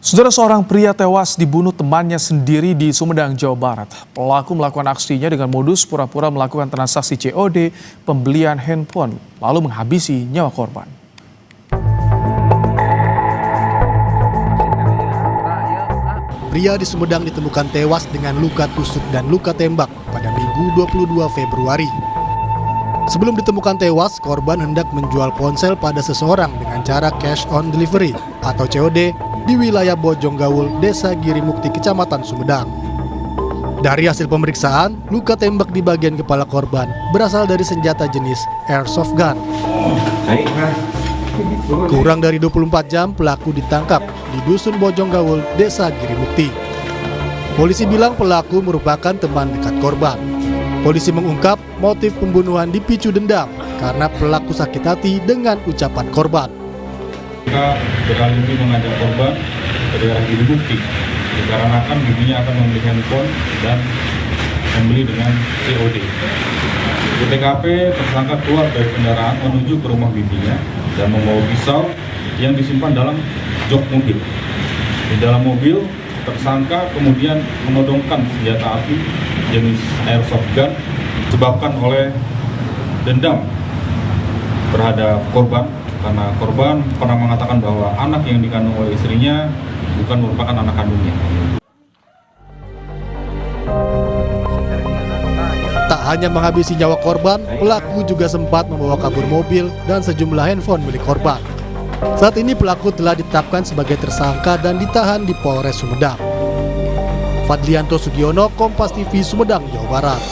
Saudara, seorang pria tewas dibunuh temannya sendiri di Sumedang, Jawa Barat. Pelaku melakukan aksinya dengan modus pura-pura melakukan transaksi COD pembelian handphone, lalu menghabisi nyawa korban. Pria di Sumedang ditemukan tewas dengan luka tusuk dan luka tembak pada Minggu 22 Februari. Sebelum ditemukan tewas, korban hendak menjual ponsel pada seseorang dengan cara cash on delivery atau COD di wilayah Bojonggawul, Desa Girimukti, Kecamatan Sumedang. Dari hasil pemeriksaan, luka tembak di bagian kepala korban berasal dari senjata jenis airsoft gun. Kurang dari 24 jam, pelaku ditangkap di Dusun Bojonggawul, Desa Girimukti. Polisi bilang pelaku merupakan teman dekat korban. Polisi mengungkap motif pembunuhan dipicu dendam karena pelaku sakit hati dengan ucapan korban. Mereka beralih mengajak korban ke daerah Girimukti dikarenakan bibinya akan membeli handphone dan membeli dengan COD. Di TKP, tersangka keluar dari kendaraan menuju ke rumah bibinya dan membawa pisau yang disimpan dalam jok mobil. Di dalam mobil, tersangka kemudian menodongkan senjata api jenis airsoft gun disebabkan oleh dendam terhadap korban, karena korban pernah mengatakan bahwa anak yang dikandung oleh istrinya bukan merupakan anak kandungnya. Tak hanya menghabisi nyawa korban, pelaku juga sempat membawa kabur mobil dan sejumlah handphone milik korban. Saat ini pelaku telah ditetapkan sebagai tersangka dan ditahan di Polres Sumedang. Fadlianto Sugiono, Kompas TV, Sumedang, Jawa Barat.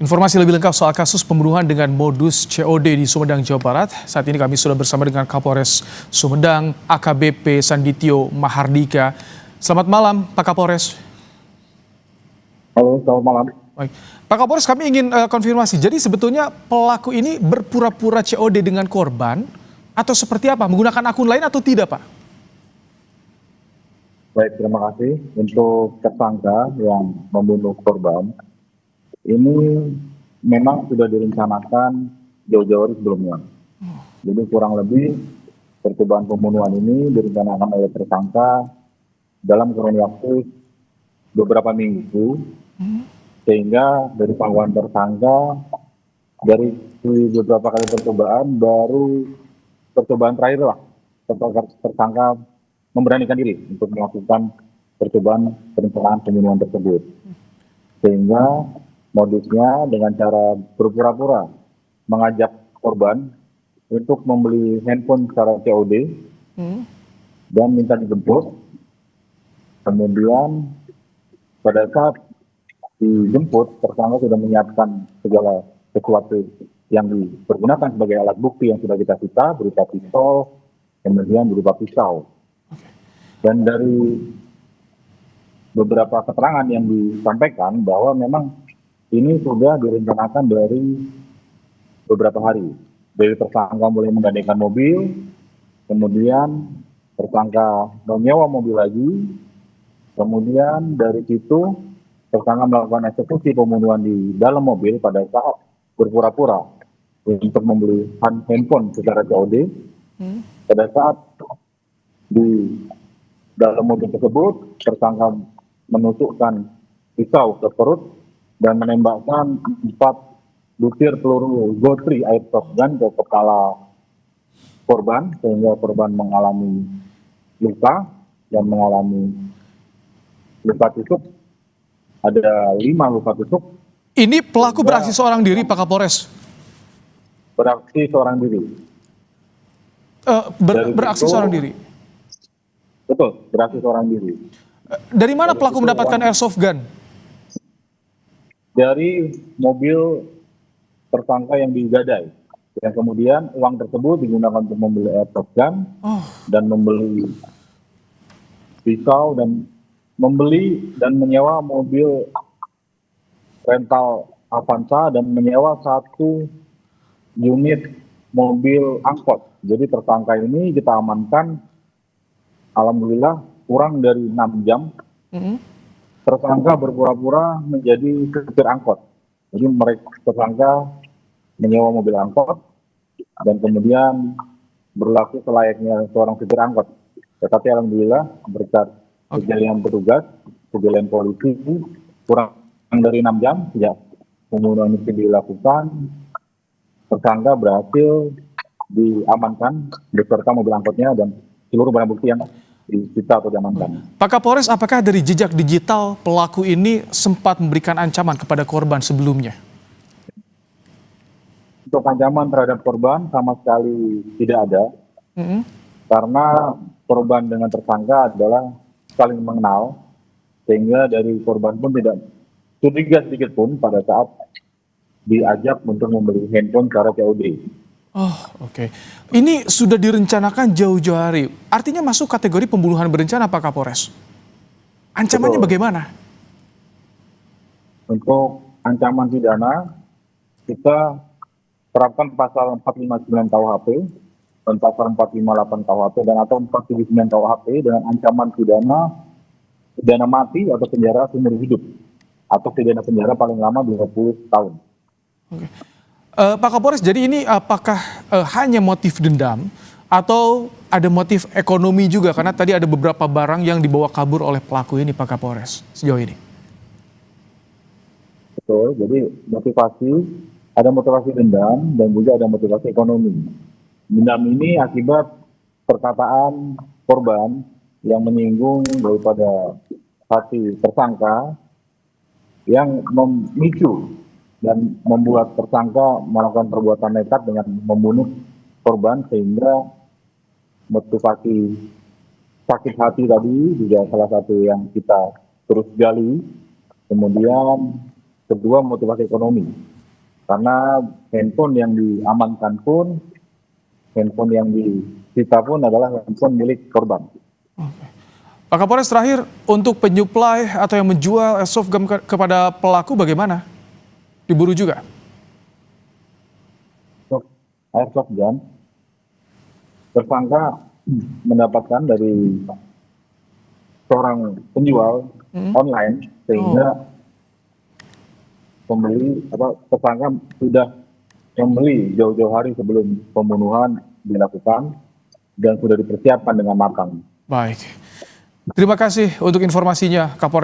Informasi lebih lengkap soal kasus pembunuhan dengan modus COD di Sumedang, Jawa Barat. Saat ini kami sudah bersama dengan Kapolres Sumedang, AKBP Sandityo Mahardika. Selamat malam, Pak Kapolres. Halo, selamat malam. Baik. Pak Kapolres, kami ingin konfirmasi. Jadi sebetulnya pelaku ini berpura-pura COD dengan korban atau seperti apa? Menggunakan akun lain atau tidak, Pak? Baik, terima kasih. Untuk tersangka yang membunuh korban, ini memang sudah direncanakan jauh-jauh hari sebelumnya. Jadi kurang lebih percobaan pembunuhan ini direncanakan oleh tersangka dalam kurun waktu beberapa minggu, sehingga dari panggilan tersangka dari beberapa kali percobaan baru percobaan terakhir lah tersangka memberanikan diri untuk melakukan percobaan perencanaan pembunuhan tersebut, sehingga modusnya dengan cara berpura-pura mengajak korban untuk membeli handphone secara COD dan minta dijemput. Kemudian pada saat dijemput, tersangka sudah menyiapkan segala sesuatu yang dipergunakan sebagai alat bukti yang sudah kita sita, berupa pistol, kemudian berupa pisau. Dan dari beberapa keterangan yang disampaikan bahwa memang ini sudah direncanakan dari beberapa hari. Dari tersangka mulai menggandengkan mobil, kemudian tersangka menyewa mobil lagi, kemudian dari situ tersangka melakukan eksekusi pembunuhan di dalam mobil pada saat berpura-pura untuk membeli handphone secara COD. Pada saat di dalam mobil tersebut, tersangka menusukkan pisau ke perut dan menembakkan 4 butir peluru Go3 airsoft gun ke kepala korban, sehingga korban mengalami luka dan mengalami luka tusuk. Ada 5 luka tusuk. Ini pelaku beraksi seorang diri, Pak Kapolres? Beraksi seorang diri. Beraksi seorang diri? Betul, beraksi seorang diri. Dari mana pelaku mendapatkan airsoft gun? Dari mobil tersangka yang digadai. Dan kemudian uang tersebut digunakan untuk membeli airsoft gun dan membeli pisau dan membeli dan menyewa mobil rental Avanza dan menyewa 1 unit mobil angkot. Jadi tersangka ini kita amankan, alhamdulillah kurang dari 6 jam. Tersangka berpura-pura menjadi supir angkot. Jadi mereka tersangka menyewa mobil angkot dan kemudian berlaku selayaknya seorang supir angkot. Tetapi alhamdulillah berkat kejelian petugas, kejelian polisi, kurang dari 6 jam sejak pembunuhan itu dilakukan, tersangka berhasil diamankan beserta mobil angkotnya dan seluruh barang bukti yang disita atau diamankan. Pak Kapolres, apakah dari jejak digital pelaku ini sempat memberikan ancaman kepada korban sebelumnya? Untuk ancaman terhadap korban sama sekali tidak ada, karena korban dengan tersangka adalah saling mengenal, sehingga dari korban pun tidak curiga sedikit pun pada saat diajak untuk membeli handphone secara COD. Oh, oke. Ini sudah direncanakan jauh-jauh hari. Artinya masuk kategori pembunuhan berencana, Pak Kapolres. Ancamannya Betul. bagaimana? Untuk ancaman pidana, kita terapkan pasal 459 KUHP dan pasal 458 KUHP dan atau 479 KUHP dengan ancaman pidana mati atau penjara seumur hidup atau pidana penjara paling lama 20 tahun. Oke. Pak Kapolres, jadi ini apakah hanya motif dendam atau ada motif ekonomi juga? Karena tadi ada beberapa barang yang dibawa kabur oleh pelaku ini, Pak Kapolres, sejauh ini. Betul, jadi ada motivasi dendam dan juga ada motivasi ekonomi. Dendam ini akibat perkataan korban yang menyinggung daripada hati tersangka yang memicu dan membuat tersangka melakukan perbuatan nekat dengan membunuh korban, sehingga motivasi sakit hati tadi juga salah satu yang kita terus gali. Kemudian kedua, motivasi ekonomi, karena handphone yang diamankan pun, handphone yang disita pun adalah handphone milik korban. Oke. Pak Kapolres, terakhir untuk penyuplai atau yang menjual airsoft gun kepada pelaku bagaimana? Diburu juga? Untuk airsoft gun, tersangka mendapatkan dari seorang penjual online, sehingga tersangka sudah membeli jauh-jauh hari sebelum pembunuhan dilakukan dan sudah dipersiapkan dengan matang. Baik. Terima kasih untuk informasinya, Kapolres.